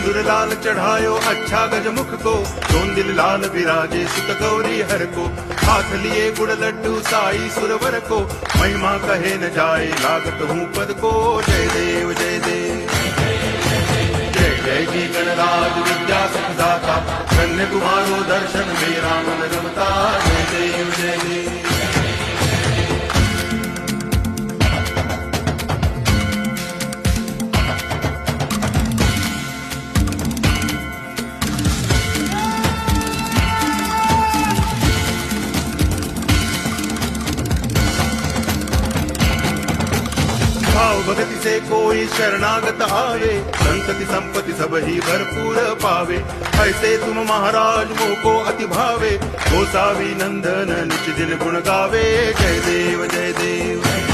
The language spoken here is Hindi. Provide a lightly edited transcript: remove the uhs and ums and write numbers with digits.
सिंदूर लाल चढ़ायो अच्छा गजमुख को, दोन दिल लाल विराजे सुत गौरी हर को, हाथ लिए गुड़ लड्डू साई सुरवर को, महिमा कहे न जाए लागत हूँ पद को। जय देव जय देव जय जय जी गणराज विद्या सुखदाता, धन्य तुम्हारो दर्शन मेरा मन रमता। जय देव जय देव भाव भक्ति से कोई शरणागत आवे, संतति संपत्ति सब ही भरपूर पावे। ऐसे तुम महाराज मोह को अति भावे, गोसावी नंदन निच दिन गुण गावे। जय देव जय देव